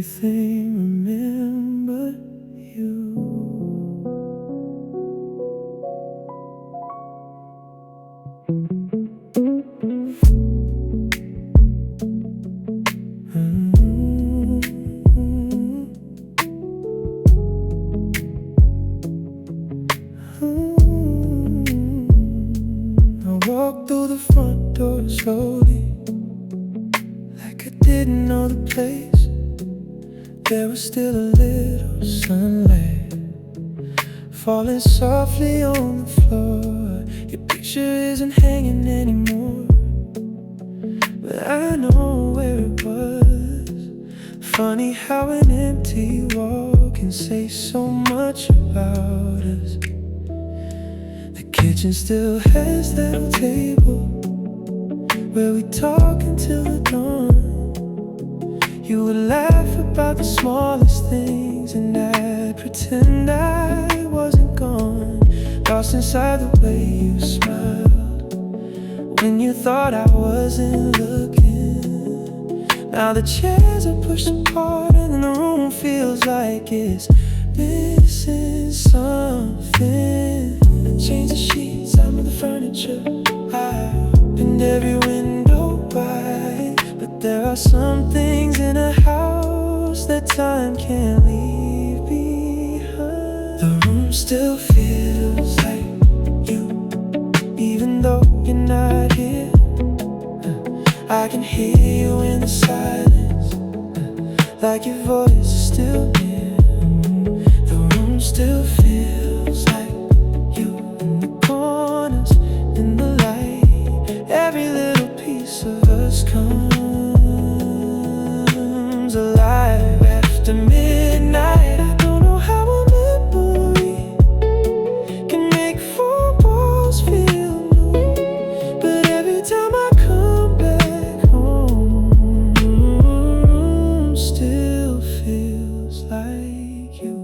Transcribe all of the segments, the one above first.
everything remember you. I walked through the front door slowly, like I didn't know the place. There was still a little sunlight falling softly on the floor. Your picture isn't hanging anymore, but I know where it was. Funny how an empty wall can say so much about us. The kitchen still has that old table where we talk until the dawn. You would laugh about the smallest things, and I'd pretend I wasn't gone. Lost inside the way you smiled when you thought I wasn't looking. Now the chairs are pushed apart and the room feels like it's missing something. I changed the sheets, I moved the furniture, I opened every window wide. But there are some things in a house that time can't leave behind. The room still feels like you, even though you're not here. I can hear you in the silence, like your voice is still near. The room still feels like you, in the corners, in the light. Every little piece of us comes alive after midnight. I don't know how a memory can make four walls feel new, but every time I come back home, the room still feels like you.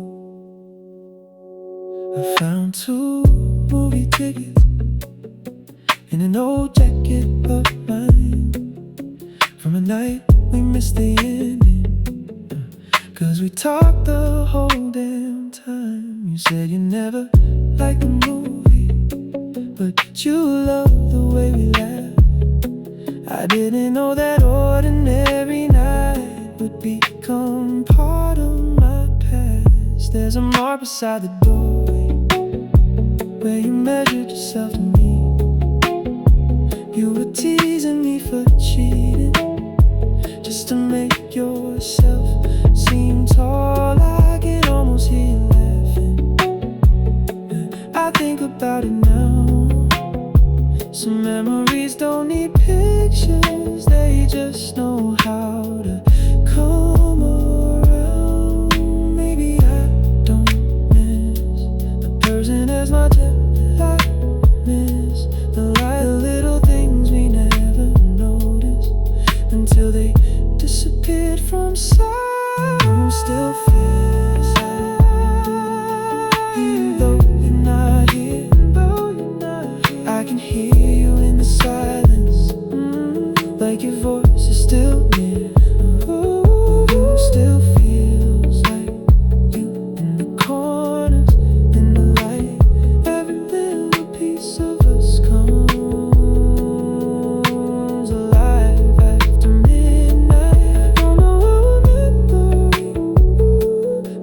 I found 2 movie tickets in an old jacket of mine from a night we missed the ending, 'cause we talked the whole damn time. You said you never liked the movie, but you loved the way we laughed. I didn't know that ordinary night would become part of my past. There's a mark beside the doorway where you measured yourself to me. You were teasing me for cheating, just to make yourself seem tall. I can almost hear you laughing. I think about it now. Some memories don't need pictures, they just know how to come around. Maybe I don't miss the person as much as I miss the little things we never noticed until they disappeared from sight. The room still feels like, even though you're not here. I can hear you in the silence, like your voice is still near. The room still feels like you, in the corners, in the light. Every little piece of us comes alive after midnight. I don't know how a memory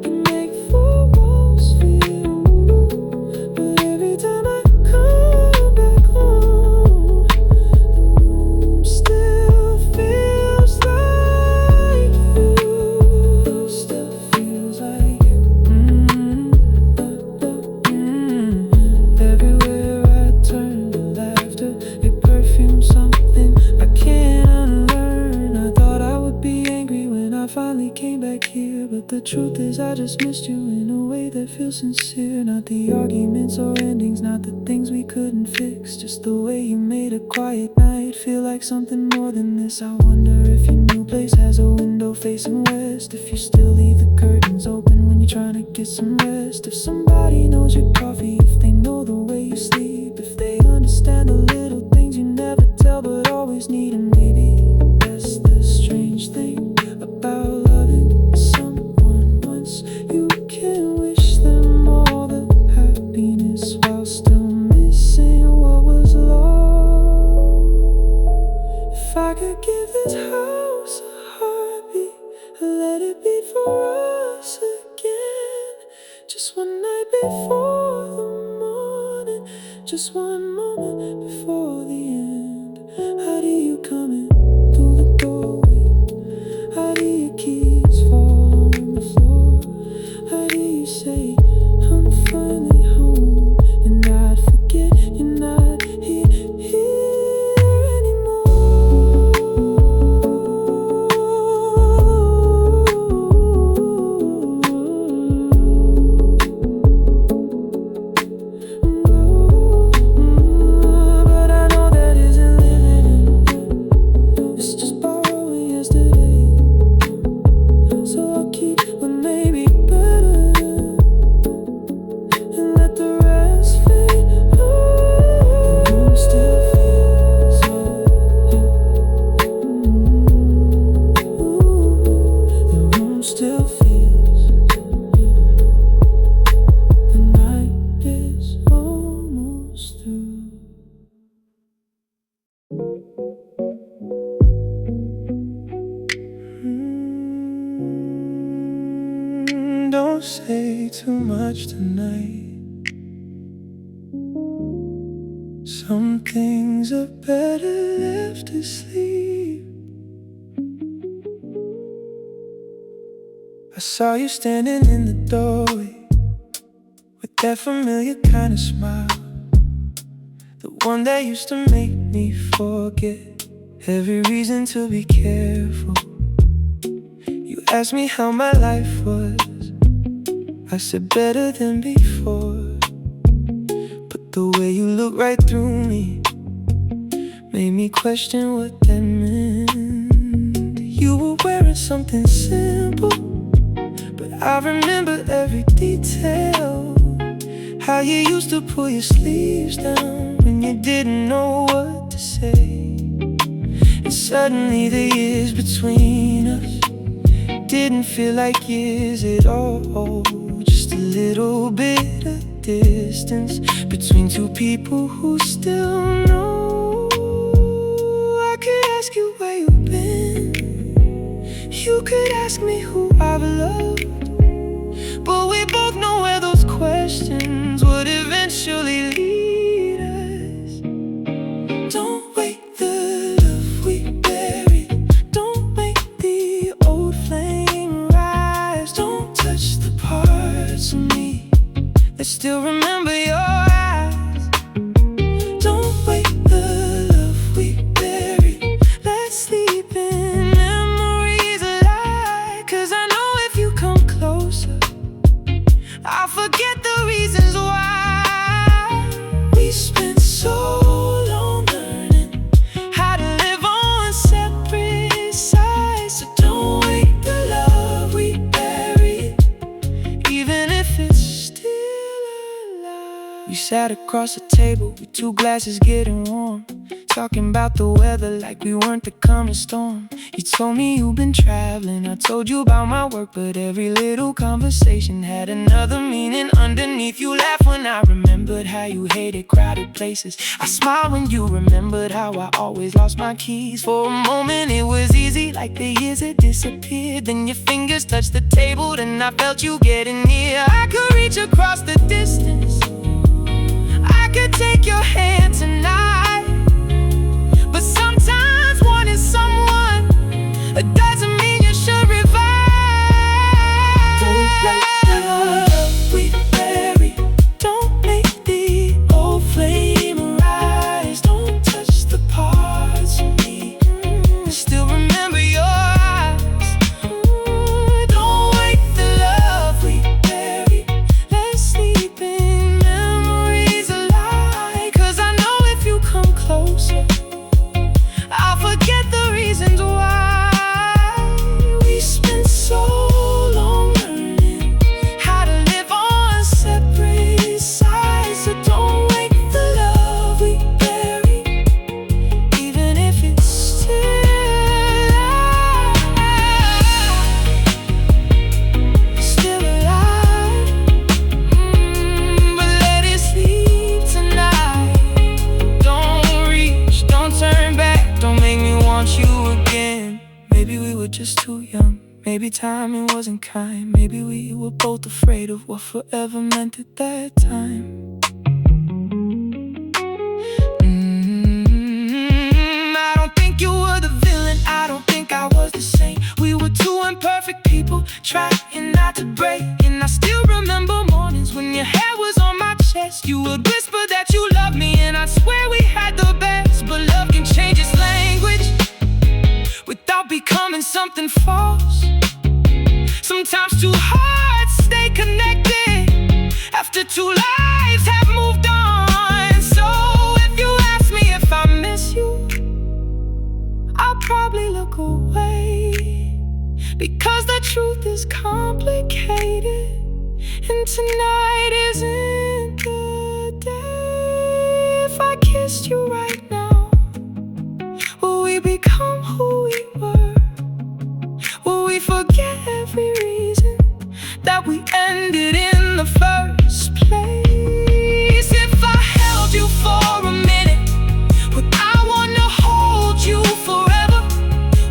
can make 4 walls feel, but every time I come back home, the room still feels like you. Still feels like you. Everywhere I turn, the laughter, your perfume, something I can't unlearn. I thought I would be angry when I finally came back here, but the truth is I just missed you in a way that feels sincere. Not the arguments or endings, not the things we couldn't fix, just the way you made a quiet night feel like something more than this. I wonder if your new place has a window facing west, if you still leave the curtains open when you're trying to get some rest, if somebody knows your coffee, if they know the way you sleep, if they understand the little things you never tell but always need. And maybe that's the strange thing about loving just one moment before the end. How do you come in through the doorway? How do your keys fall on the floor? How do you say I'm finally home and not forget you're not here anymore? But I know that isn't living. It's just borrowing yesterday. So I'll keep what may be better and let the rest fade away. The room still feels the room still feels. The night is almost through. Don't say too much tonight. Some things are better left asleep. I saw you standing in the doorway with that familiar kind of smile, the one that used to make me forget every reason to be careful. You asked me how my life was. I said better than before. But the way you looked right through me made me question what that meant. You were wearing something simple, but I remember every detail. How you used to pull your sleeves down when you didn't know what to say. And suddenly the years between us didn't feel like years at all. Just a little bit of distance between two people who still know. I could ask you where you've been, you could ask me who I've loved, but we both know where those questions would eventually lead us. Don't wake the love we buried. Don't make the old flame rise. Don't touch the parts of me that still remember your eyes. Don't wake the love we buried. Let's sleep in memories alive. 'Cause I know if you come closer, I'll forget the reasons why. We spent so long learning how to live on separate sides. So don't wake the love we buried, even if it's still alive. We sat across the table with two glasses getting warm, talking about the weather like we weren't the coming storm. You told me you've been traveling, I told you about my work, but every little conversation had another meaning underneath. You laughed when I remembered how you hated crowded places. I smiled when you remembered how I always lost my keys. For a moment it was easy, like the years had disappeared. Then your fingers touched the table, then I felt you getting near. I could reach across the distance, I could take your hand tonight. But sometimes wanting someone doesn't mean you should revive. Don't let the love we bury. Don't make the old flame rise. Don't touch the parts of me I still remember your eyes. Don't wake the love we bury. Let's sleep in memories alive. 'Cause I know if you come closer, I'll forget the reasons why. We spent so long learning how to live on separate sides. So don't wake the love we bury, even if it's still alive. But let it sleep tonight. Don't reach, don't turn back, don't make me want you again. Maybe we were just too young, maybe timing wasn't kind. Maybe we were both afraid of what forever meant at that time. becoming something false. Sometimes two hearts stay connected after two lives have moved on. So if you ask me if I miss you, I'll probably look away, because the truth is complicated, and tonight isn't the day. If I kissed you right now, will we become who we were? Will we forget every reason that we ended in the first place? If I held you for a minute, would I wanna hold you forever?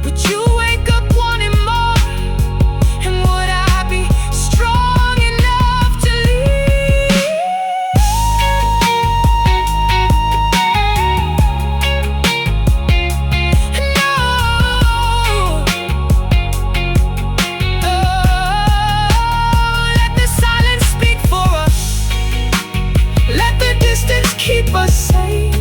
Would you wake up wanting more? And would I be strong enough to leave? No. Let the silence speak for us. Let the distance keep us safe.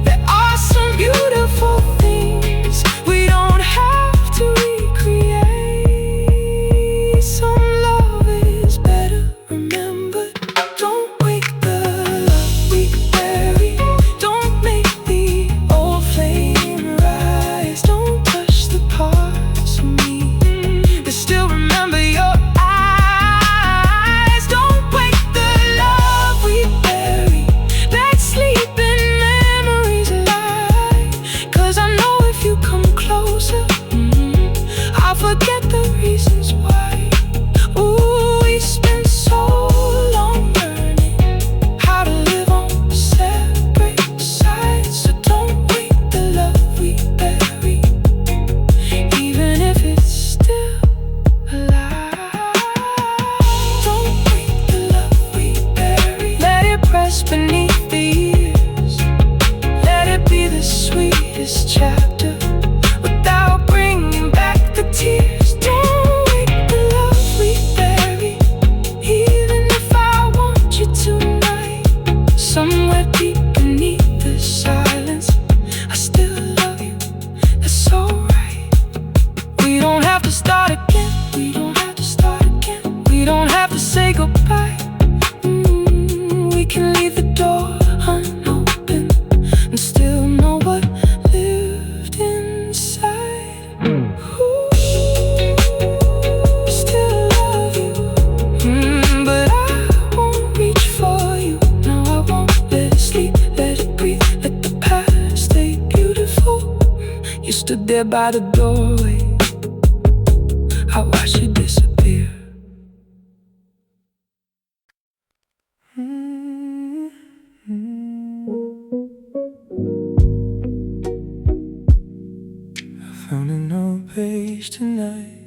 There are some beautiful things we don't have to recreate. Some love is better remembered. Don't wake the love we bury. Don't make the old flame rise. Don't touch the parts of me that still remember your eyes. Don't wake the love we bury. Let's sleep in memories alive. 'Cause I know if you come closer, I'll forget the reasons why. Ooh, we spent so long learning how to live on separate sides. So don't wake the love we bury, even if it's still alive. Don't wake the love we bury. Let it press beneath the years. Let it be the sweetest chapter without bringing back the tears. Don't wake the love we bury, even if I want you tonight. Somewhere deep beneath the silence, I still love you, that's alright. We don't have to start again. We don't have to start again. We don't have to say goodbye. We can leave the door unopened and still know what lived inside. Ooh, still love you, but I won't reach for you. No, I won't let it sleep, let it breathe, let the past stay beautiful. You stood there by the doorway, I watched you disappear. I found an old page tonight,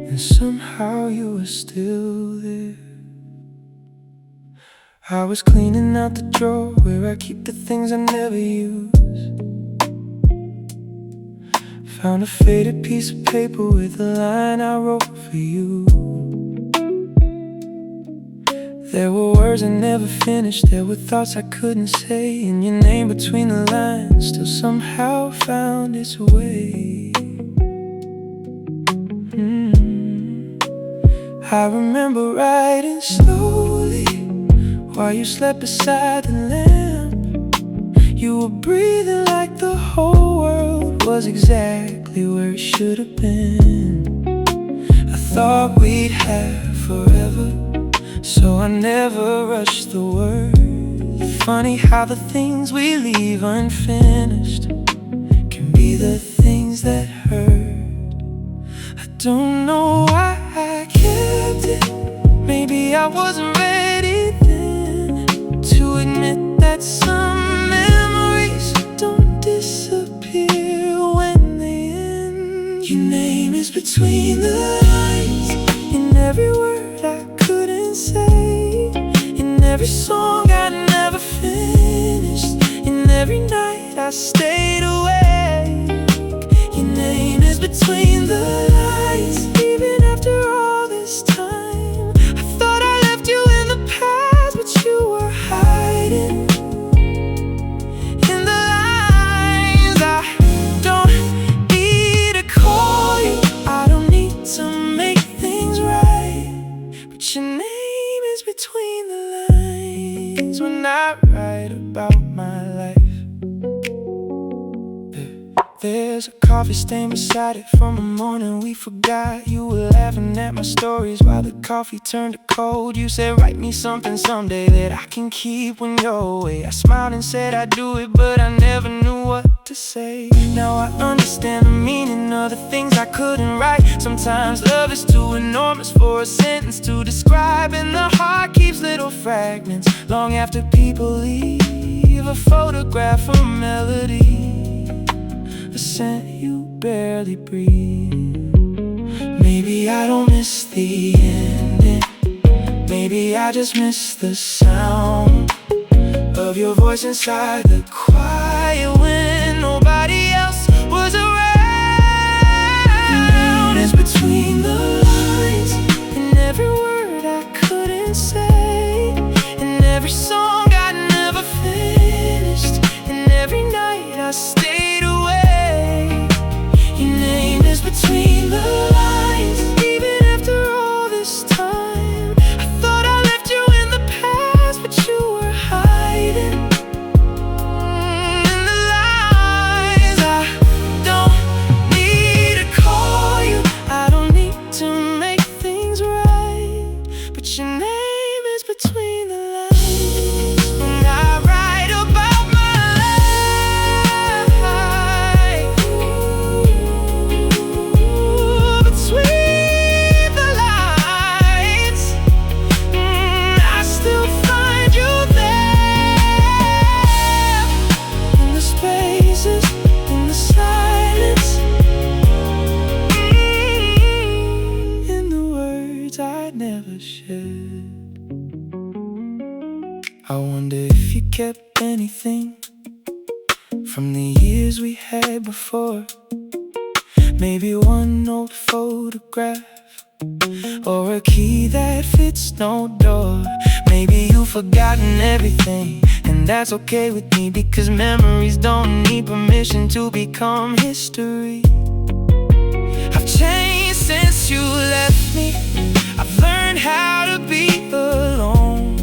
and somehow you were still there. I was cleaning out the drawer where I keep the things I never use. Found a faded piece of paper with a line I wrote for you. There were words I never finished, there were thoughts I couldn't say, and your name between the lines still somehow found its way. I remember writing slowly while you slept beside the lamp. You were breathing like the whole world was exactly where it should have been. I thought we'd have forever, so I never rushed the word. Funny how the things we leave unfinished can be the things that hurt. I don't know why I kept it. Maybe I wasn't ready then to admit that some memories don't disappear when they end. Your name is between the lines, in every word I couldn't say, in every song I never finished, in every night I stayed awake. Your name is between the lines, even after all this time. I thought I left you in the past, but you were hiding in the lines. I There's a coffee stain beside it from a morning we forgot. You were laughing at my stories while the coffee turned to cold. You said write me something someday that I can keep when you're away. I smiled and said I'd do it, but I never knew what to say. Now I understand the meaning of the things I couldn't write. Sometimes love is too enormous for a sentence to describe, and the heart keeps little fragments long after people leave. A photograph, a melody, a scent you barely breathe. Maybe I don't miss the ending, maybe I just miss the sound of your voice inside the quiet when nobody else was around. It's between the lines, and every word I couldn't say, and every song I never finished, and every night I stayed away. Your name is between the lines. Even after all this time, I thought I left you in the past, but you were hiding in the lines. I don't need to call you, I don't need to make things right, but your name is between the lines. When I write about my life, between the lines, I still find you there, in the spaces, in the silence, in the words I'd never shared. I wonder if you kept anything from the years we had before. Maybe one old photograph, or a key that fits no door. Maybe you've forgotten everything, and that's okay with me, because memories don't need permission to become history. I've changed since you left me. I've learned how to be alone.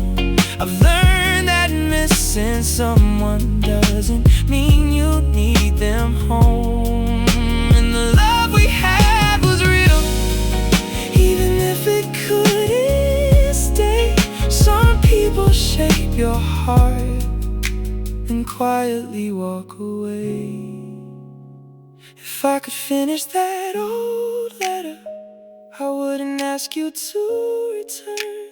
I've learned that missing someone doesn't mean you need them home. And the love we had was real, even if it couldn't stay. Some people shape your heart and quietly walk away. If I could finish that old letter, I wouldn't ask you to return.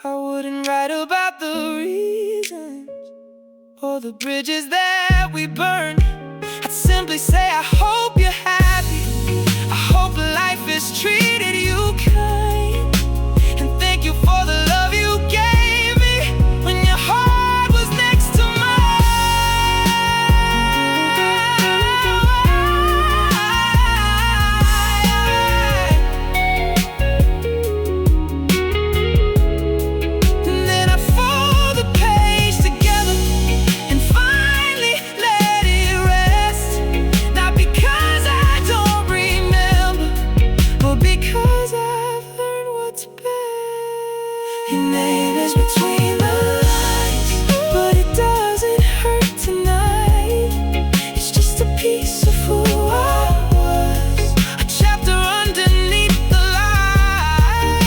I wouldn't write about the reasons or the bridges that we burned. I'd simply say I hope you're happy, I hope life has treated you kind, and thank you for the love you gave me when your heart was next to Then I fold the page together and finally let it rest. Not because I don't remember, but because I've learned what's best. Your name is between the lines, but it doesn't hurt tonight. It's just a piece of who I was, a chapter underneath the line.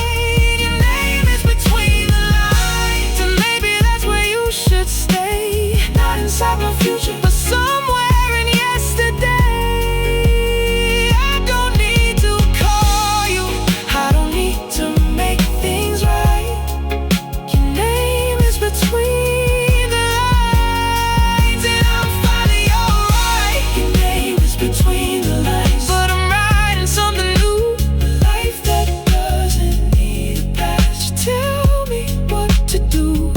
Your name is between the lines, and maybe that's where you should stay. Not inside my future, but somewhere in yesterday. I don't need to call you, I don't need to make things right. Your name is between the lines, and I'm finally alright. Your name is between the lines, but I'm writing something new, a life that doesn't need a past. You tell me what to do.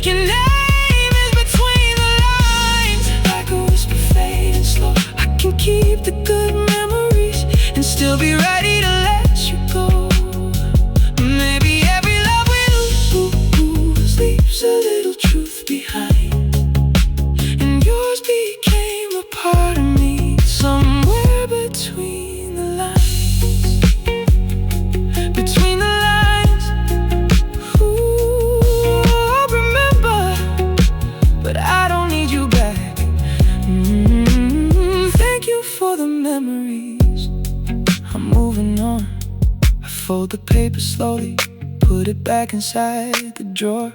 Your name is between the lines, like a whisper fading slow. I can keep the good memories and still be ready to let you go. Maybe every love we lose leaves a little truth behind, and yours became a part of me, somewhere between the lines. Between the lines, ooh, I remember, but I don't need you back. fold the paper slowly, put it back inside the drawer.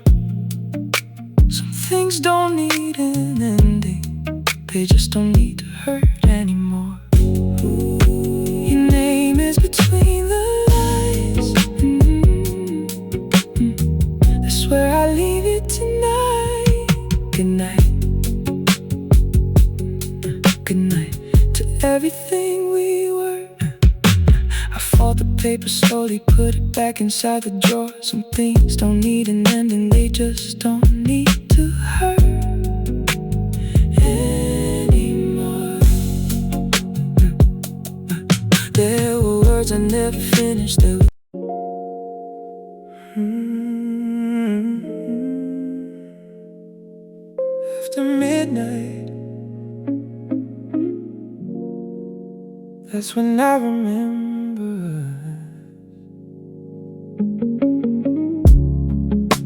Some things don't need an ending, they just don't need to hurt anymore. Your name is between the lines. That's where I leave it tonight. Good night. Good night to everything we were. I fold the paper slowly, put it back inside the drawer. Some things don't need an ending, they just don't need to hurt anymore. There were words I never finished. There were after midnight, that's when I remember.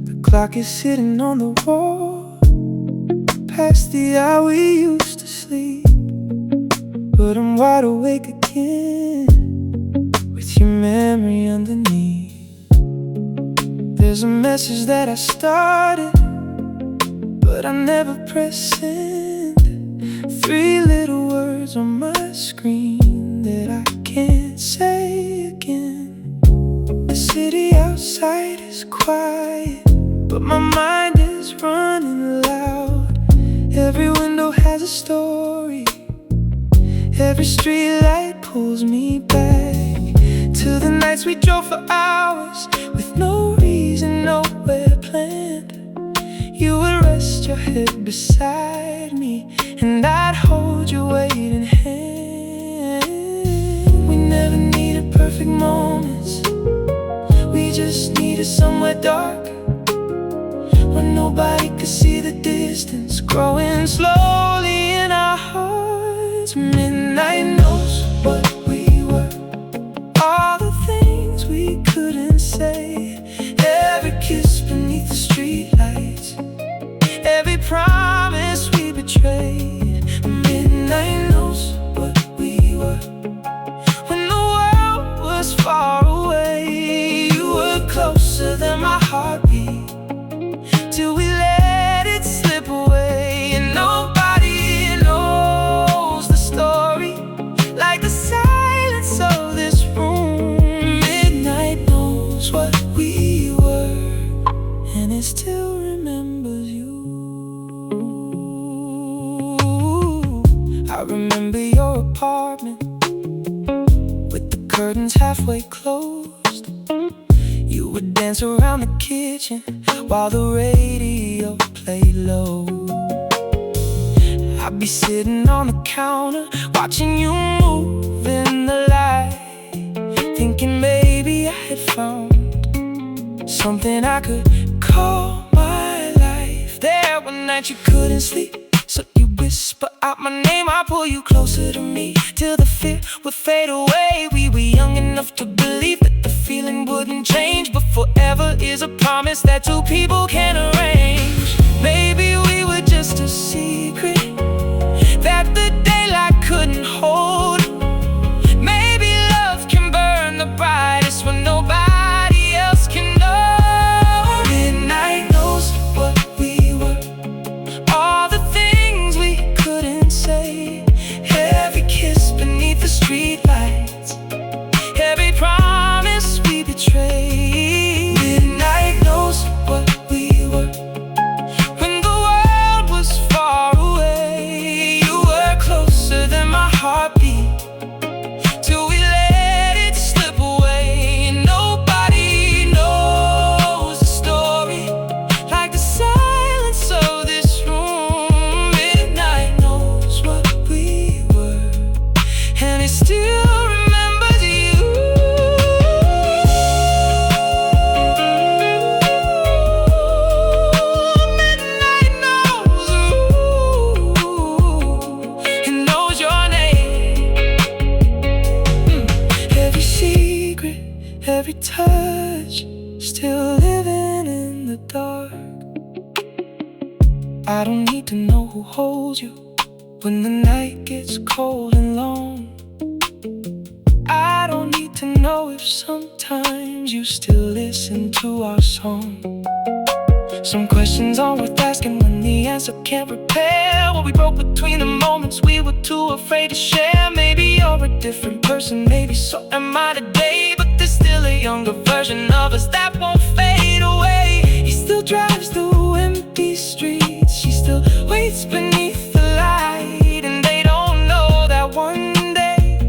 The clock is sitting on the wall, past the hour we used to sleep. But I'm wide awake again, with your memory underneath. There's a message that I started, but I never pressed send. 3 little words on my screen that I can't say again. The city outside is quiet, but my mind is running loud. Every window has a story, every street light pulls me back to the nights we drove for hours with no reason, nowhere planned. You would rest your head beside me, and I'd hold your waiting hand. We never needed perfect moments, we just needed somewhere dark, where nobody could see the distance growing slowly in our hearts. Midnight knows what we were, all the things we couldn't say, every kiss beneath the streetlights, every promise we betrayed. Midnight knows what we were, when the world was far away. You were closer than my heartbeat, till we let it slip away. And nobody knows the story like the silence of this room. Midnight knows what we were, and it still remembers you. I remember your apartment, with the curtains halfway closed. You would dance around the kitchen while the radio played low. I'd be sitting on the counter, watching you move in the light, thinking maybe I had found something I could call my life. There one night you couldn't sleep, so you whisper out my name. I pull you closer to me, till the fear would fade away. We were young enough to believe that the feeling wouldn't change, but forever is a promise that 2 people can arrange. Maybe we were just a secret that the daylight couldn't hold. Maybe love can burn the brightest when nobody else can know. Midnight knows what we were, all the things we couldn't say, every kiss beneath the streetlights, every promise we betrayed. Midnight knows what we were, when the world was far away. You were closer than my heartbeat, till we let it slip away. And nobody knows the story like the silence of this room. Midnight knows what we were, and it still remembers you. Midnight knows, it knows your name. Every secret, every touch, still living in the dark. I don't need to know who holds you when the night gets cold and long. I don't need to know if sometimes you still listen to our song. Some questions aren't worth asking when the answer can't repair what we broke between the moments we were too afraid to share. Maybe you're a different person, maybe so am I today, but there's still a younger version of us that won't fade away. He still drives through empty streets, she still waits beneath the light, and they don't know that one day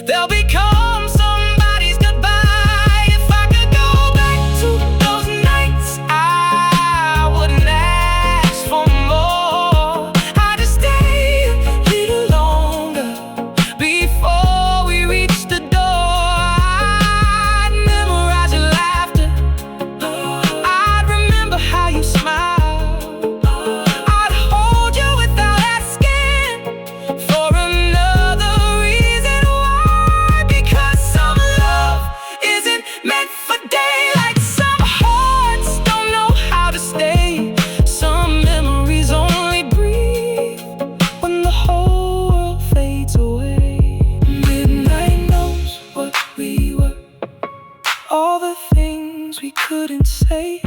they'll become somebody's goodbye. If I could go back to those nights, I wouldn't ask for more. I'd just stay a little longer before we reach the door. I'd memorize your laughter, I'd remember how you smiled, I'd hold you without asking for another reason why. Because some love isn't meant for daylight, some hearts don't know how to stay, some memories only breathe when the whole world fades away. Midnight knows what we were, all the things we couldn't say,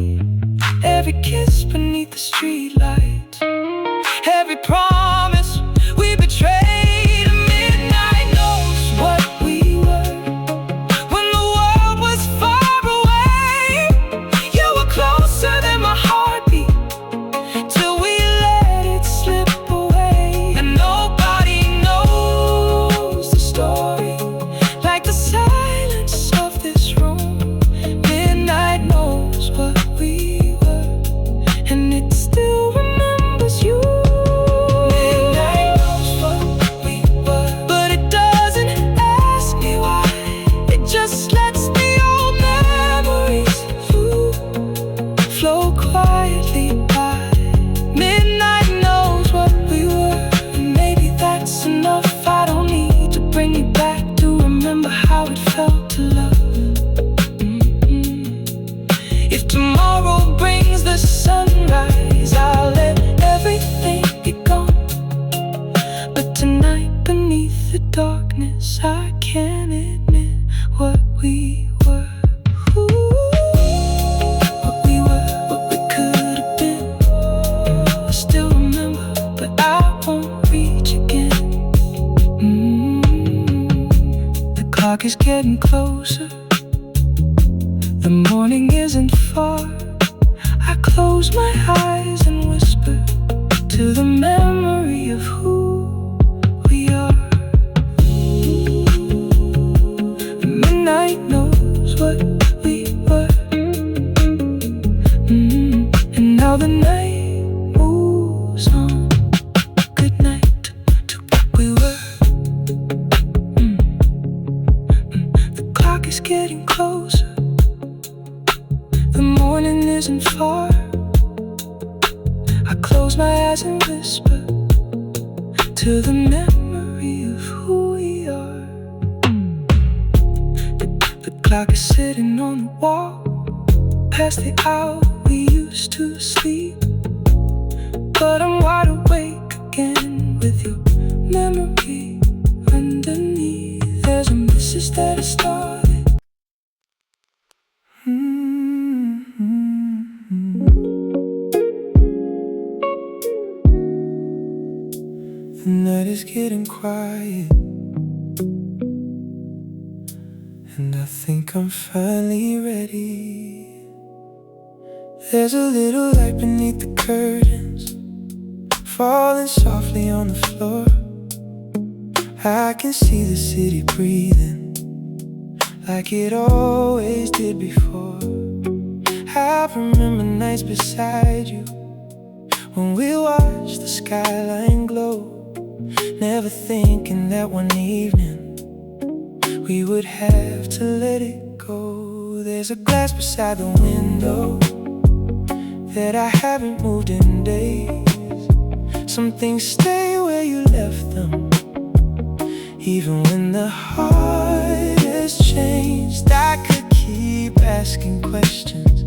every kiss beneath the streetlights, every promise we betrayed. Midnight knows what we were when the world was far away. You were closer than my heartbeat till we let it slip away. And nobody knows the story like the silence of this room. Midnight knows what we were, and it still remembers you. Midnight knows what we were, but it doesn't ask me why. It just lets the old memories flow quietly by. Midnight knows what we were, and maybe that's enough. I don't need to bring you back to remember how it felt to love. If tomorrow brings the sunrise, I'll let everything be gone. But tonight, beneath the darkness, I can't admit what we were. Ooh, what we were, what we could have been. I still remember, but I won't reach again. The clock is getting closer, the morning isn't far. I close my eyes and whisper to the memory of who we are. Midnight knows what we were, and now the night moves on. Good night to what we were. The clock is getting closer, the morning isn't far. I close my eyes and whisper to the memory of who we are. The clock is sitting on the wall, past the hour we used to sleep. But I'm wide awake again with your memory underneath. There's a message that I started. The night is getting quiet, and I think I'm finally ready. There's a little light beneath the curtains, falling softly on the floor. I can see the city breathing like it always did before. I remember nights beside you when we watched the skyline glow, never thinking that one evening we would have to let it go. There's a glass beside the window that I haven't moved in days. Some things stay where you left them, even when the heart has changed. I could keep asking questions,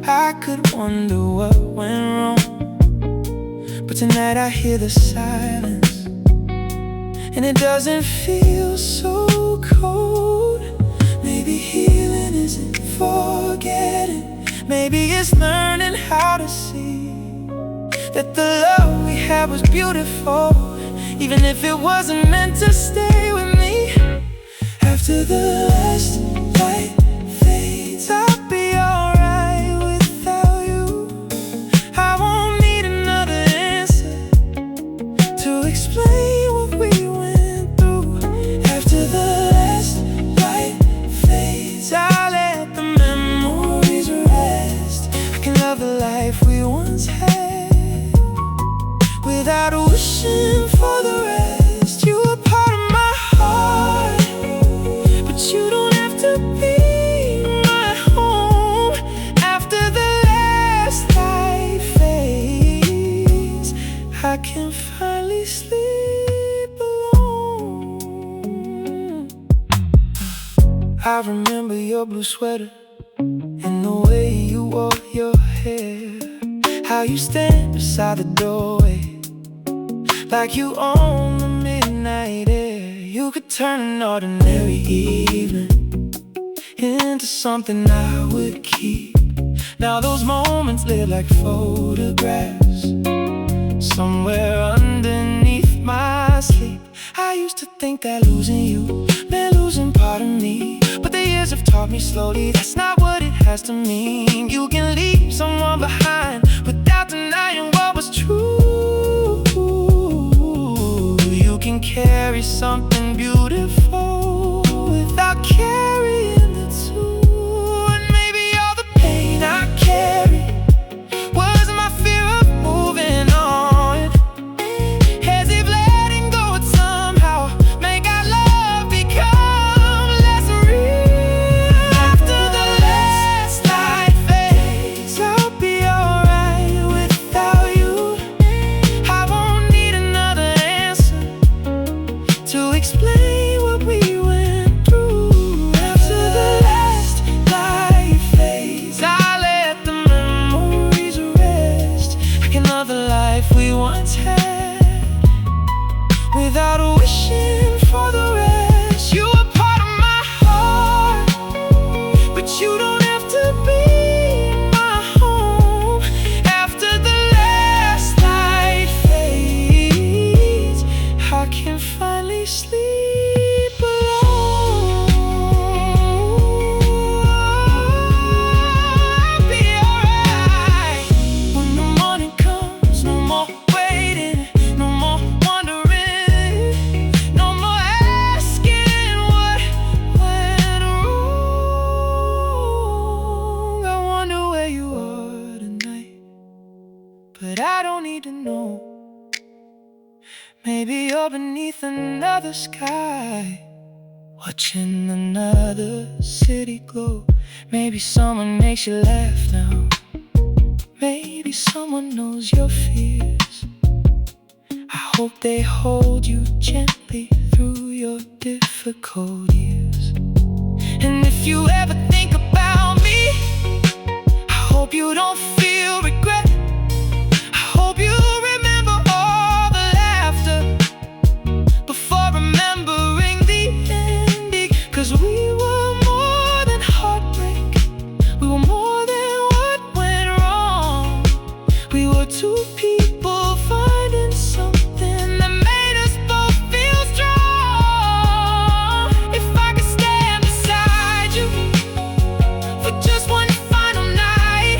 I could wonder what went wrong. But tonight I hear the silence, and it doesn't feel so cold. Maybe healing isn't forgetting, maybe it's learning how to see that the love we had was beautiful, even if it wasn't meant to stay with me. After the last light fades, I'll be alright without you. I won't need another answer to explain what we went through. After the last light fades, I'll let the memories rest. I can love the life we once had without wishing for the rest. You were part of my heart, but you don't have to be my home. After the last light fades, I can finally sleep alone. I remember your blue sweater and the way you wore your hair, how you stand beside the doorway like you own the midnight air. You could turn an ordinary evening into something I would keep. Now those moments live like photographs somewhere underneath my sleep. I used to think that losing you meant losing part of me, but the years have taught me slowly that's not what it has to mean. You can leave someone behind without denying what was true. You can carry something beautiful without carrying the two. And maybe all the pain I carry was my fear of moving on, as if letting go would somehow make our love become less real. After the last light fades, I'll be alright without you. I won't need another answer to explain what we went through. After the last light fades, I let the memories rest. I can love the life we once had without wishing for the rest. You are part of my heart, but you don't have to be my home. After the last light fades, I can finally sleep alone. I'll be alright when the morning comes. No more waiting, no more wondering, no more asking what went wrong. I wonder where you are tonight, but I don't need to know. Maybe you're beneath another sky, watching another city glow. Maybe someone makes you laugh now, maybe someone knows your fears. I hope they hold you gently through your difficult years. And if you ever think about me, I hope you don't feel regret. I hope you remember all the laughter before remembering the ending. 'Cause we were more than heartbreak, we were more than what went wrong. We were two people finding something that made us both feel strong. If I could stand beside you for just one final night,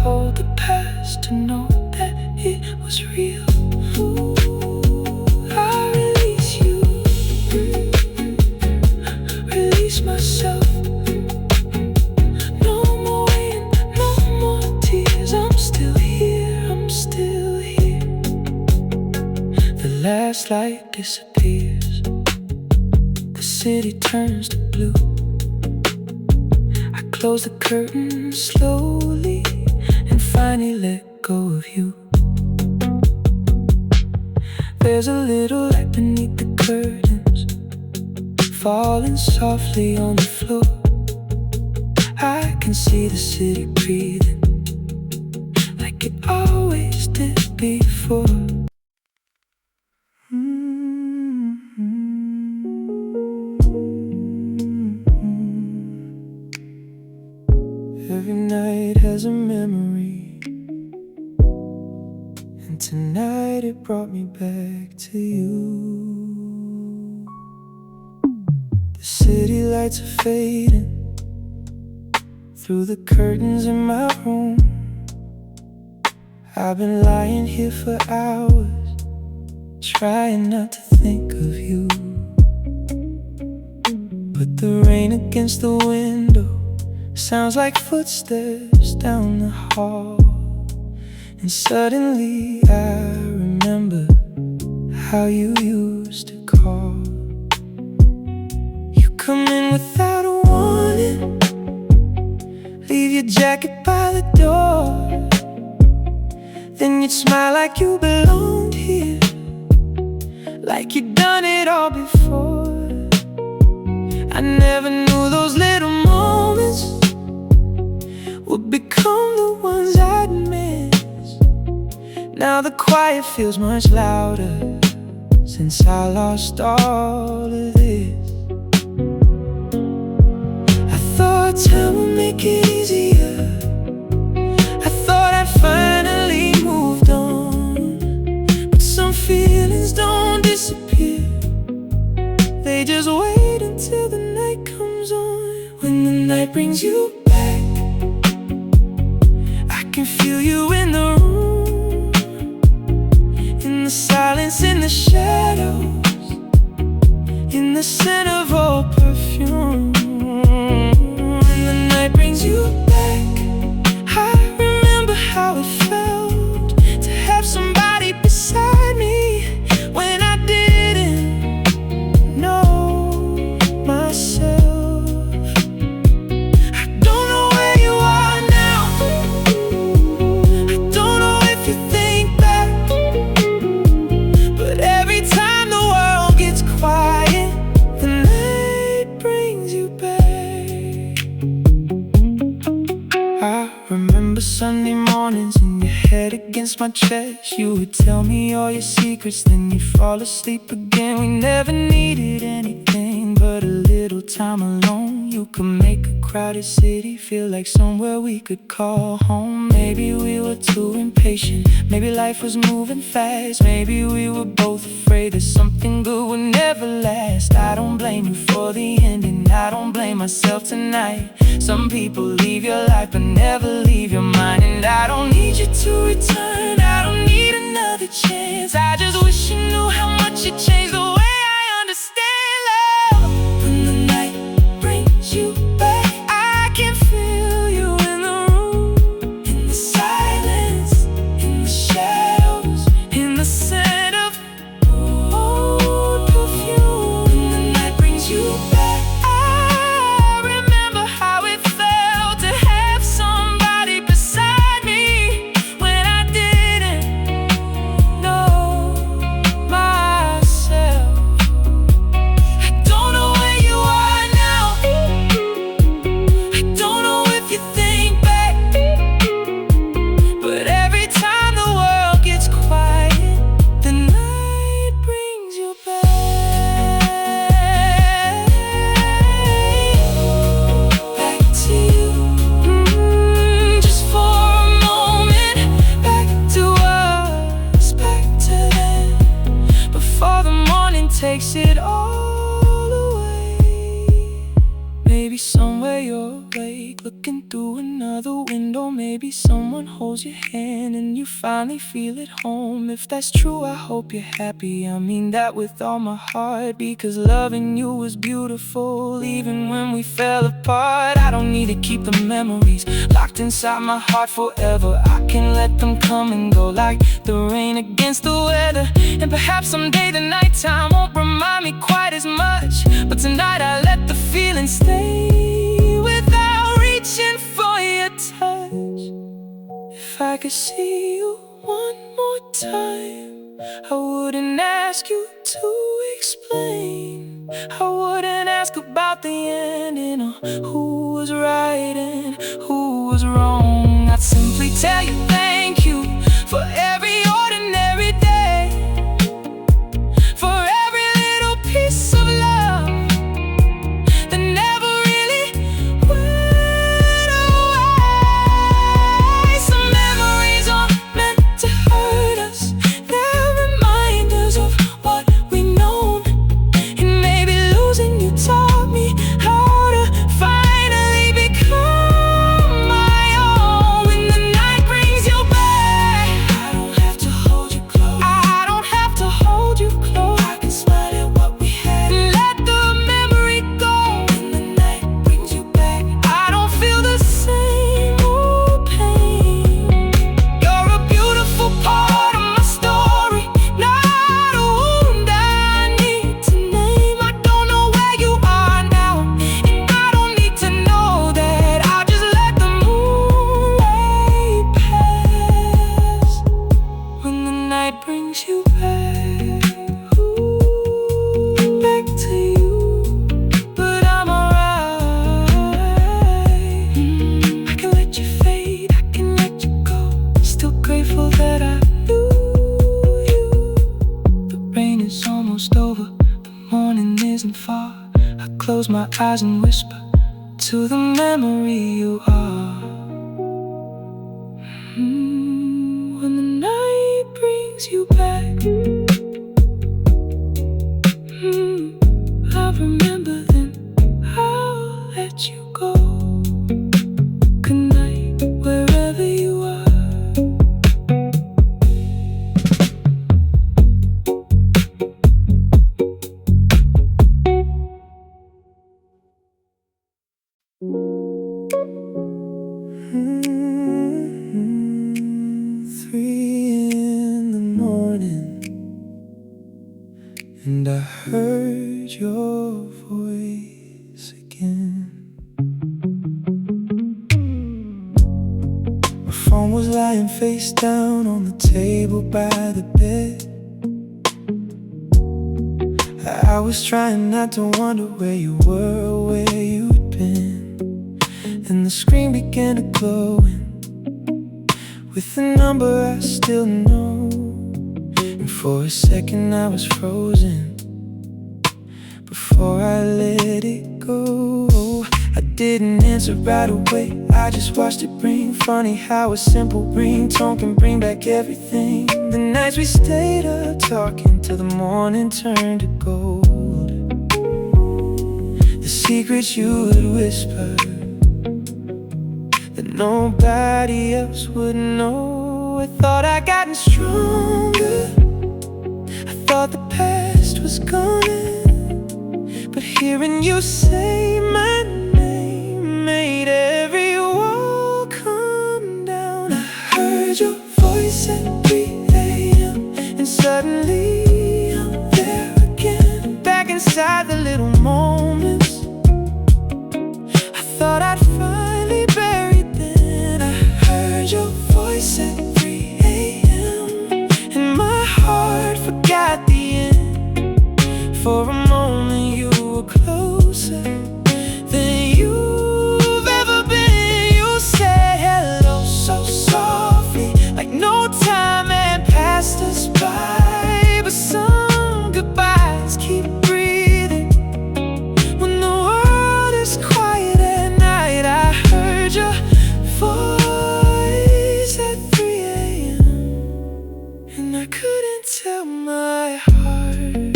hold the past to know that it was real. Ooh, I release you, release myself. No more waiting, no more tears. I'm still here, I'm still here. The last light disappears, the city turns to blue. I close the curtain slowly and finally let go of you. There's a little light beneath the curtains, falling softly on the floor. I can see the city breathing like it always did before. Every night has a memory, and tonight it brought me back to you. The city lights are fading through the curtains in my room. I've been lying here for hours, trying not to think of you. But the rain against the window sounds like footsteps down the hall. And suddenly I remember how you used to call. You come in without a warning, leave your jacket by the door. Then you'd smile like you belonged here, like you'd done it all before. I never knew those little moments would become the ones I'd miss. Now the quiet feels much louder since I lost all of this. I thought time would make it easier, I thought I'd finally moved on. But some feelings don't disappear, they just wait until the night comes on. When the night brings you back, I can feel you in the room, in the silence, in the shadows, in the scent of old perfume. When the night brings you back, I remember how it felt to have somebody beside me when I didn't know myself. I don't know where you are now, I don't know if you think back, but every time the world gets quiet, the night brings you back. I remember Sunday mornings in your head against my chest. You would tell me all your secrets, then you'd fall asleep again. We never needed anything but a little time alone. You could make a crowded city feel like somewhere we could call home. Maybe we were too impatient, maybe life was moving fast, maybe we were both afraid that something good would never last. I don't blame you for the ending, I don't blame myself tonight. Some people leave your life but never leave your mind. And I don't need you to return, I don't need another chance. I just wish you knew how much it changed the way I understand love. When the night brings you back, I can feel you in the room, in the silence, in the shadows, in the scent of old perfume. When the night brings you back, I remember how it felt to have somebody beside me when I someone holds your hand and you finally feel at home. If that's true, I hope you're happy. I mean that with all my heart, because loving you was beautiful even when we fell apart. I don't need to keep the memories locked inside my heart forever. I can let them come and go like the rain against the weather. And perhaps someday the nighttime won't remind me quite as much, but tonight I let the feeling stay without reaching for your touch. If I could see you one more time, I wouldn't ask you to explain. I wouldn't ask about the ending or who was right and who was wrong. I'd simply tell you thank you for every ordinary day, for every little piece of love that never really went away. Some memories are meant to hurt us, they're reminders of what we know. And maybe losing you taught me how to finally become my own. When the night brings you back, I don't have to hold you close. I don't have to hold you close. I can smile at what we had and let the memory go. When the night brings you back, I don't feel the same old pain. You're a beautiful part of my story, not a wound I need to name. I don't know where you are now, and I don't need to know that. I'll just let the moonlight pass. When the night brings you back, ooh, back to you, but I'm alright. I can let you fade, I can let you go. Still grateful that I knew you. The rain is almost over, the morning isn't far. I close my eyes and whisper to the memory you are. When the night brings you back, I remember then, I'll let you go. Good night, wherever you are. Mm-hmm. 3 in the morning, and I heard your voice again. My phone was lying face down on the table by the bed. I was trying not to wonder where you were or where you'd been, and the screen began to glow with a number I still know. And for a second I was frozen before I let it go. I didn't answer right away, I just watched it ring. Funny how a simple ringtone can bring back everything. The nights we stayed up talking till the morning turned to gold. The secrets you would whisper that nobody else would know. I thought I'd gotten stronger, I thought the past was gone, but hearing you say my name made every wall come down. I heard your voice at 3 a.m. and suddenly I'm there again, back inside the little moments I thought I'd finally buried then. I heard your voice at 3 a.m. and my heart forgot the end. For a moment you were closer than you've ever been. You said hello so softly, like no time had passed us by. But some goodbyes keep breathing when the world is quiet at night. I heard your voice at 3 a.m. and I couldn't tell my heart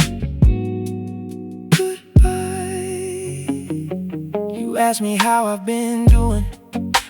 goodbye. You asked me how I've been doing,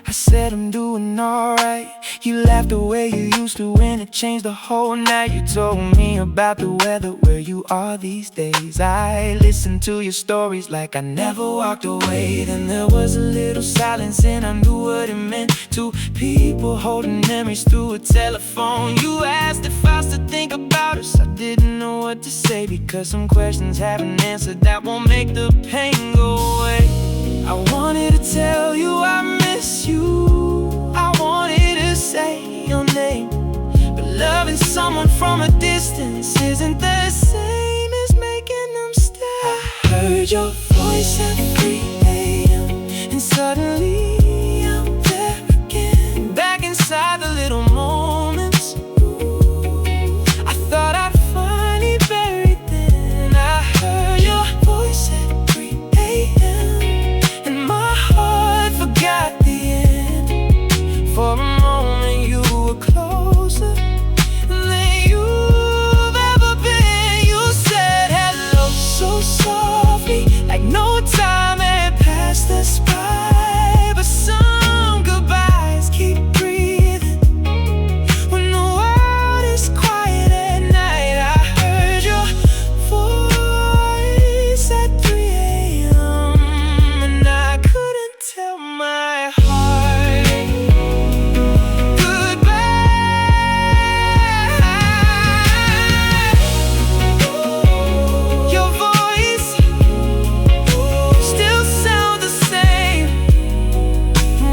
I said I'm doing alright. You laughed the way you used to when it changed the whole night. You told me about the weather where you are these days. I listened to your stories like I never walked away. Then there was a little silence and I knew what it meant. Two people holding memories through a telephone. You asked if I still think about us. I didn't know what to say because some questions haven't answered that won't make the pain go away. I wanted to tell you I miss you. I wanted to say your name, but loving someone from a distance isn't the same as making them stay. I heard your voice at 3 a.m. and suddenly I'm there again, back inside the little moments I thought I'd finally buried then. I heard your voice at 3 a.m. and my heart forgot the end. For a moment you were closer than you've ever been. You said hello so softly, like no time had passed us by. But some goodbyes keep breathing when the world is quiet at night. I heard your voice at 3 a.m. and I couldn't tell my heart goodbye. Your voice still sounds the same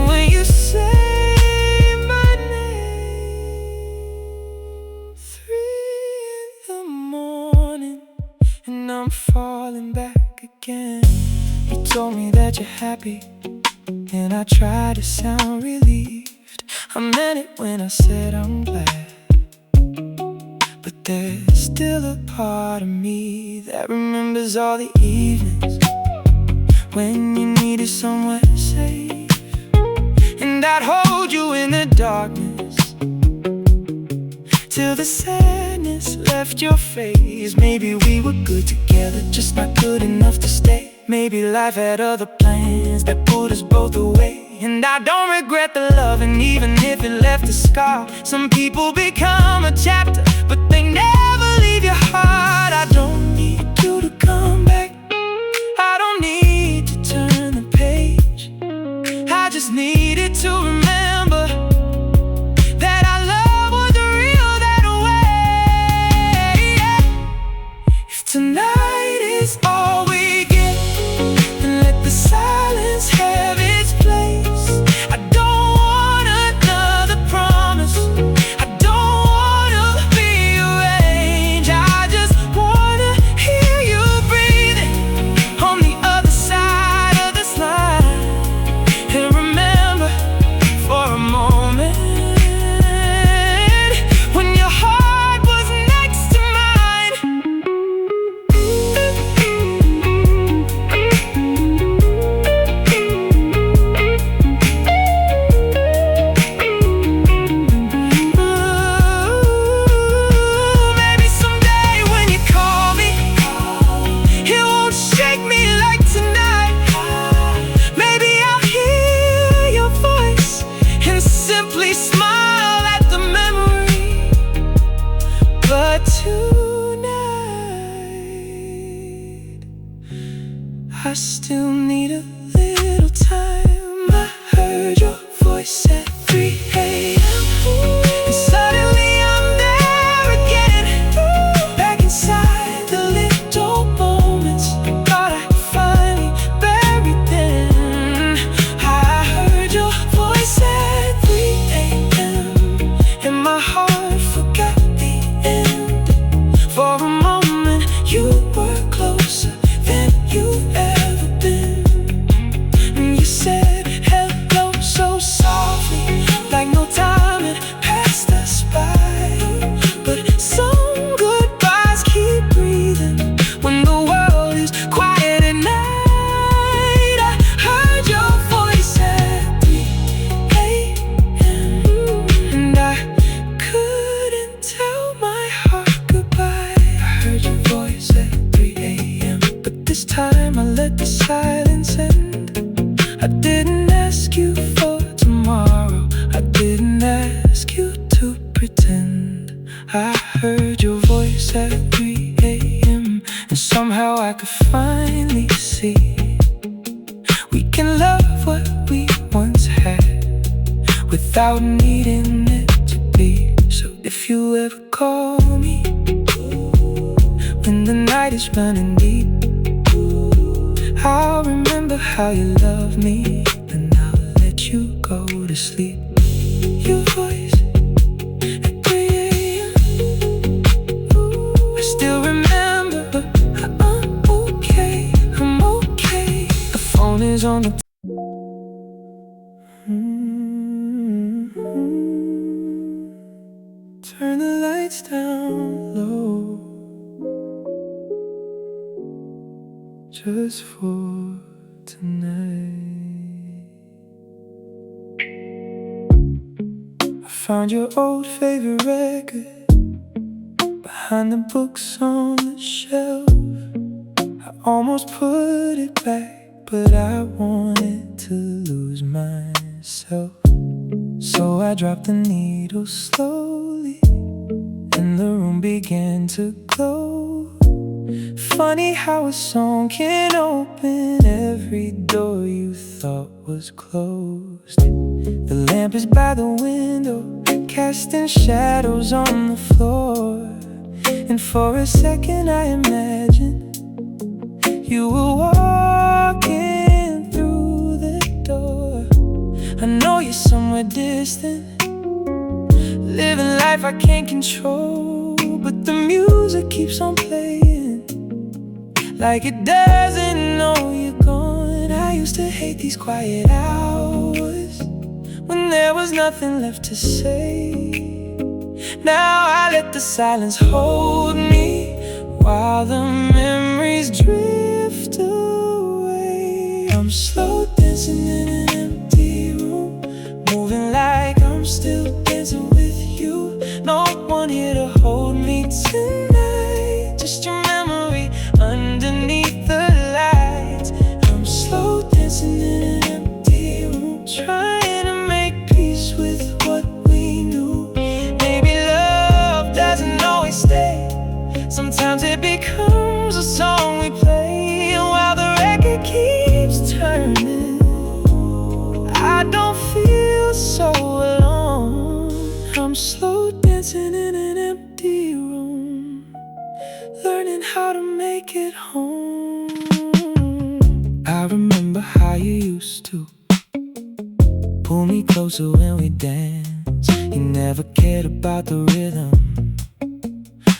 when you say my name. 3 in the morning and I'm falling back again. You told me that you're happy and I tried to sound relieved. I meant it when I said I'm glad, but there's still a part of me that remembers all the evenings when you needed somewhere safe, and I'd hold you in the darkness till the sadness left your face. Maybe we were good together, just not good enough to stay. Maybe life had other plans that pulled us both away. And I don't regret the loving, even if it left a scar. Some people become a chapter, but they never leave your heart. I don't need you to come back, I don't need to turn the page. I just needed to remember that our love was real that way. If tonight is all we get, then let the silence have its place. I don't want another promise, I don't wanna be arranged. I just wanna hear you breathing on the other side of this line. And remember, heard your voice at 3 a.m. And somehow I could finally see we can love what we once had without needing it to be. So if you ever call me when the night is running deep, I'll remember how you loved me, and I'll let you go to sleep. Your voice at 3 a.m. I still remember, but I'm okay, I'm okay. The phone is on the Turn the lights down low, just for tonight. I found your old favorite record behind the books on the shelf. I almost put it back, but I wanted to lose myself. So I dropped the needle slowly, and the room began to glow. Funny how a song can open every door you thought was closed. The lamp is by the window, casting shadows on the floor. And for a second I imagined you were walking through the door. I know you're somewhere distant, living life I can't control, but the music keeps on playing like it doesn't know you're gone. I used to hate these quiet hours when there was nothing left to say. Now I let the silence hold me while the memories drift away. I'm slow dancing in an empty room, moving like I'm still dancing with you. No one here to hold me tonight, just your memory underneath the lights. I'm slow dancing in an empty room, trying to make peace with what we knew. Maybe love doesn't always stay. Sometimes it becomes a song we play, and while the record keeps turning, I don't feel so alone. I'm slow dancing in an empty room, learning how to make it home. I remember how you used to pull me closer when we danced. You never cared about the rhythm,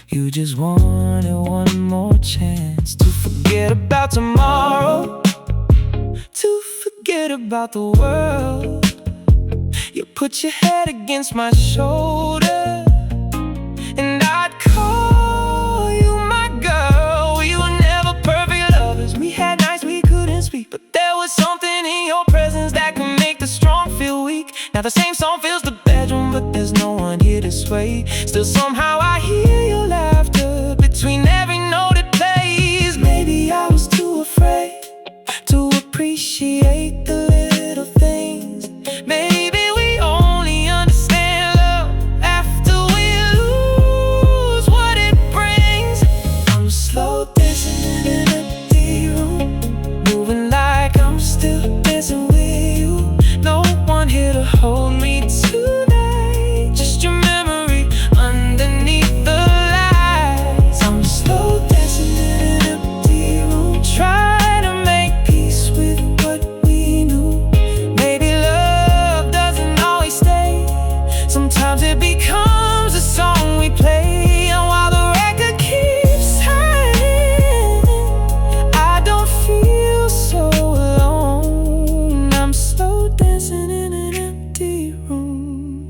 you just wanted one more chance to forget about tomorrow, to forget about the world. You put your head against my shoulder, and I'd call you my girl. We were never perfect lovers, we had nights we couldn't speak, but there was something in your presence that could make the strong feel weak. Now the same song fills the bedroom, but there's no one here to sway. Still somehow I hear your laughter between every note it plays. Maybe I was too afraid to appreciate the little things. Maybe we only understand love after we lose what it brings. I'm slow dancing in an empty room, moving like I'm still dancing with you. No one here to hold me tonight, just your memory underneath the lights. I'm slow dancing in an empty room, trying to make peace with what we knew. Maybe love doesn't always stay. Sometimes it becomes a song we play, and while the record keeps turning, I don't feel so alone. I'm slow dancing in an empty room,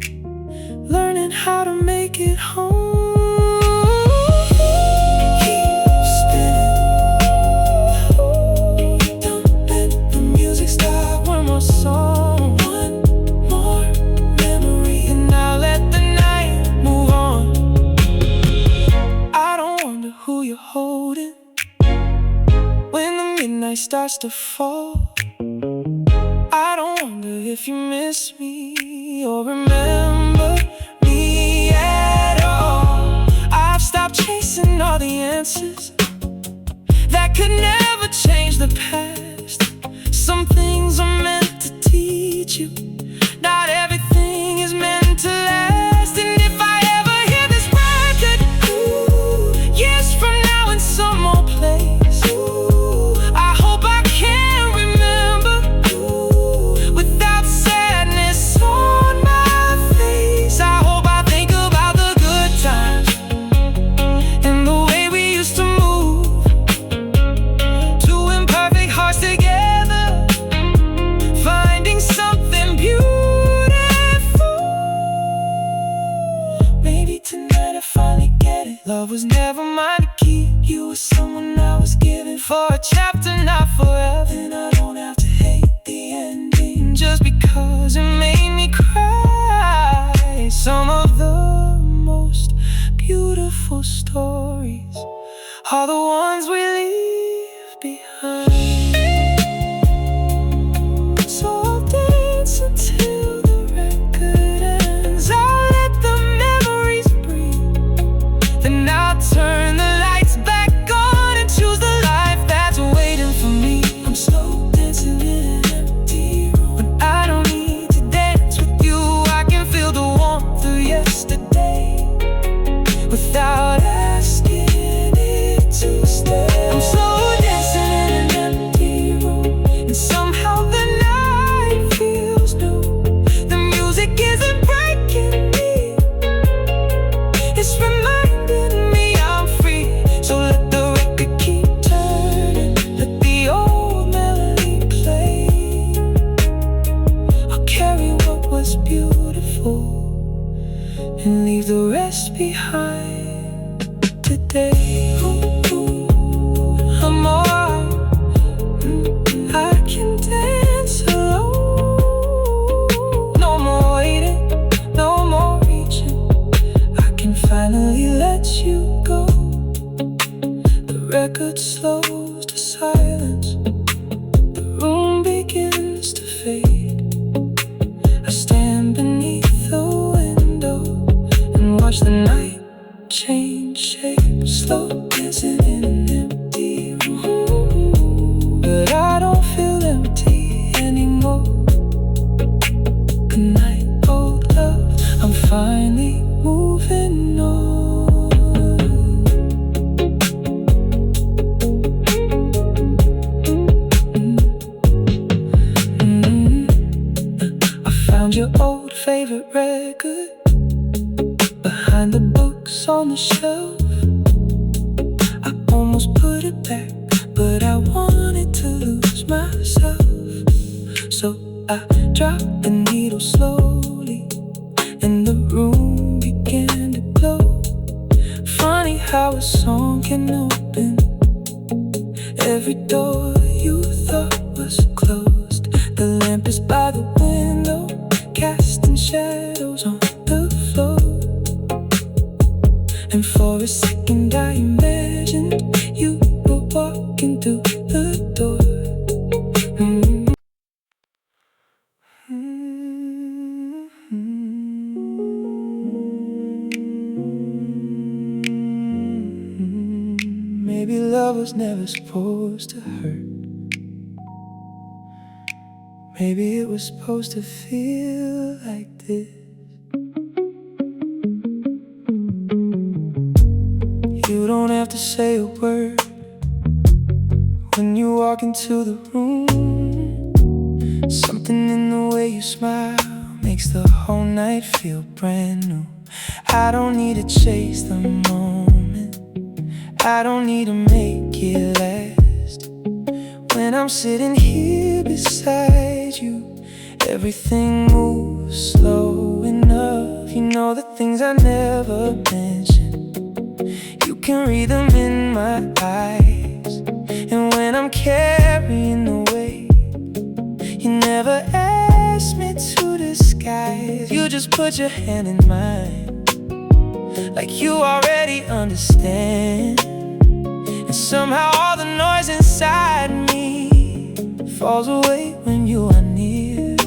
learning how to make it home. Keep spinning, don't let the music stop. One more song, one more memory, and I'll let the night move on. I don't wonder who you're holding when the midnight starts to fall. I don't wonder if you miss me or remember me at all. I Love was never mine to keep. You were someone I was giving for a chapter, not forever. And I don't have to hate the ending just because it made me cry. Some of the most beautiful stories are the ones we leave behind. So I'll dance until the record ends. I'll let the memories breathe. Then I'll turn the lights back on and choose the life that's waiting for me. I'm slow dancing in an empty room, but I don't need to dance with you. I can feel the warmth of yesterday without asking it to stay. I'm slow dancing in an empty room, and somehow the night feels new. The music isn't breaking me, it's reminding me I'm free. So let the record keep turning, let the old melody play. I'll carry what was beautiful and leave the rest behind today. I'm alright. I can dance alone. No more waiting, no more reaching. I can finally let you go. The record slows to silence. The room begins to fade. I stand beneath the window and watch the night change shape. Slow dancing in an empty room, but I don't feel empty anymore. Good night, old love, I'm finally moving on. I found your old favorite record behind the books on the shelf. I almost put it back, but I wanted to lose myself. So I dropped the needle slowly, and the room began to glow. Funny how a song can open every door you thought was closed. The lamp is by the window, casting shadows on the floor. And for a second I imagined you were walking through the door. Maybe love was never supposed to hurt. Maybe it was supposed to feel like this. You don't have to say a word when you walk into the room. Something in the way you smile makes the whole night feel brand new. I don't need to chase the moment, I don't need to make it last. When I'm sitting here beside you, everything moves slow enough. You know the things I never mention, you can read them in my eyes. And when I'm carrying the weight, you never ask me to disguise. You just put your hand in mine, like you already understand. And somehow all the noise inside me falls away when you are near.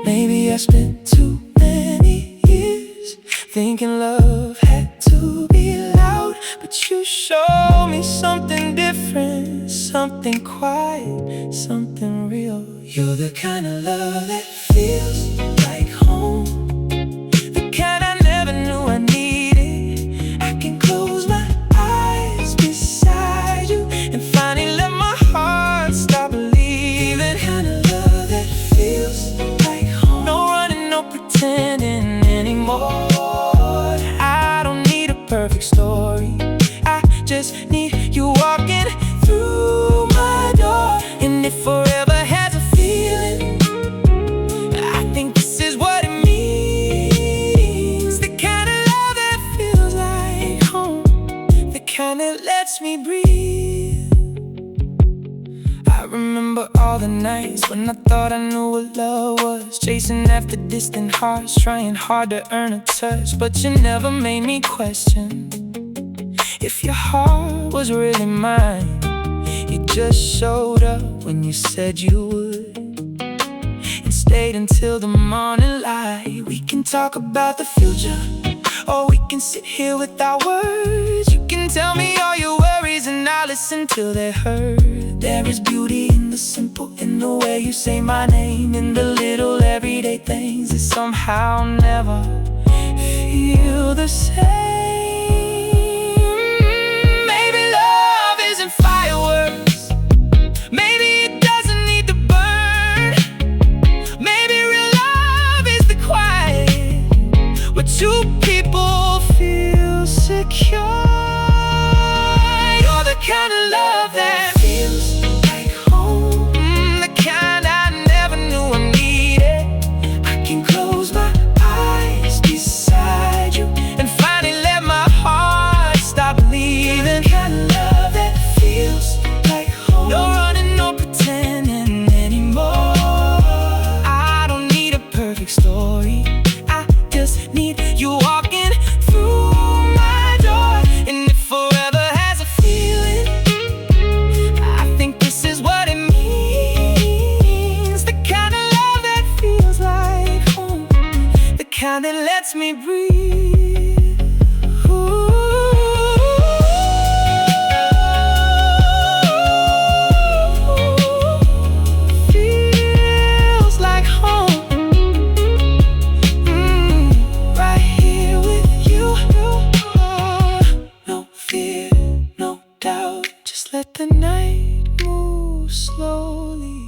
Maybe I spent too many years thinking love had to be loud, but you show me something different, something quiet, something real. You're the kind of love that feels like home, the kind I never knew I needed. I can close my eyes beside you and finally let my heart stop believing. The kind of love that feels like home, no running, no pretending anymore. I don't need a perfect story, I just need you walking through my door. And if forever has a feeling, I think this is what it means. The kind of love that feels like nights when I thought I knew what love was, chasing after distant hearts, trying hard to earn a touch. But you never made me question if your heart was really mine. You just showed up when you said you would, and stayed until the morning light. We can talk about the future, or we can sit here without words. You can tell me all your worries and I'll listen till they're heard. There is beauty in the simple, in the way you say my name, in the little everyday things that somehow never feel the same. Maybe love isn't fireworks, maybe it doesn't need to burn. Maybe real love is the quiet, where two people feel secure. You're the kind of love that feels like home, the kind I never knew I needed. I can close my eyes beside you and finally let my heart stop leaving. You're the kind of love that feels like home. No running, no pretending anymore. I don't need a perfect story, I just need you walking through my door. And if forever has a feeling, I think this is what it means. The kind of love that feels like home, the kind that lets me breathe. Ooh. Feels like home. Right here with you. No fear, no doubt, just let the night move slowly.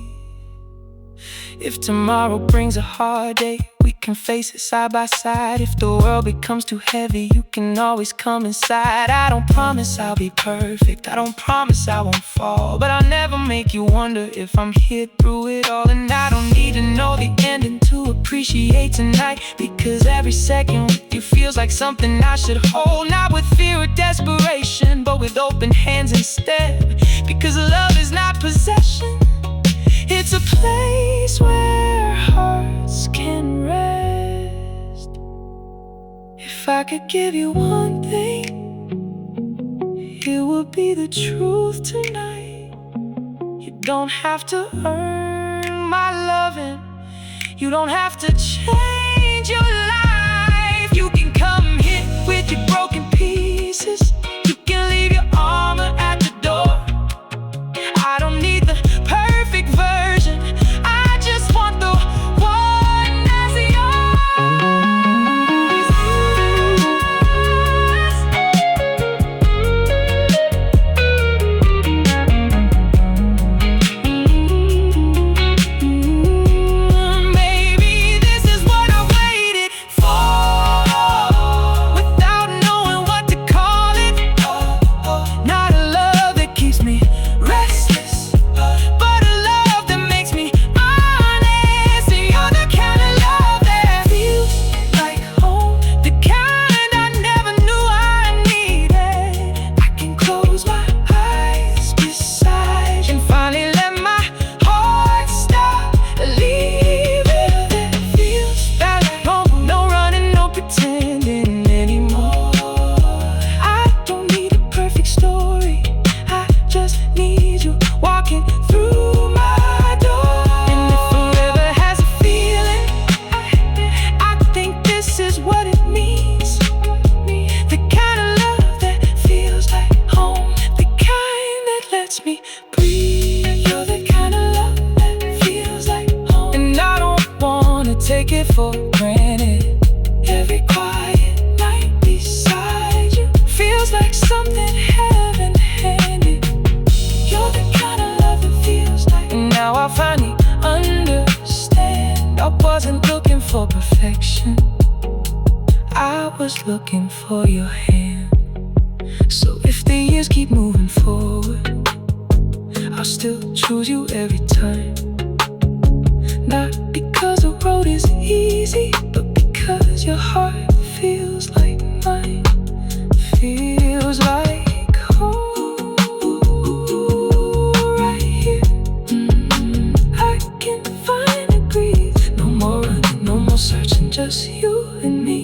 If tomorrow brings a hard day, we can face it side by side. If the world becomes too heavy, you can always come inside. I don't promise I'll be perfect, I don't promise I won't fall, but I'll never make you wonder if I'm here through it all. And I don't need to know the ending to appreciate tonight, because every second with you feels like something I should hold. Not with fear or desperation, but with open hands instead. Because love is not possession, it's a place where hearts can rest. If I could give you one thing, it would be the truth tonight. You don't have to earn my loving, you don't have to change your life. You can come here with your broken pieces, you can leave your armor at the door. I don't need the perfect version, I just want the one that's Maybe this is what I waited for, without knowing what to call it. Not a love that keeps me restless, but a love that makes me honest. And you're the kind of love that feels like home, the kind I never knew I needed. I can close my eyes beside you and finally let my heart stop leaving. That feels like home. No running, no pretending anymore. I don't need a perfect story, I just need you walking through my door. And if forever has a feeling, I think this is what it means. The kind of love that feels like home, the kind that lets me breathe. You're the kind of love that feels like home, and I don't wanna take it for granted. Every quiet night beside you feels like something heaven-handed. You're the kind of love that feels like, and now I finally understand. I wasn't looking for perfection, I was looking for your hand. So if the years keep moving forward, I'll still choose you every time. Not because the road is easy, but because your heart feels like mine. Feels like home. Right here, I just you and me.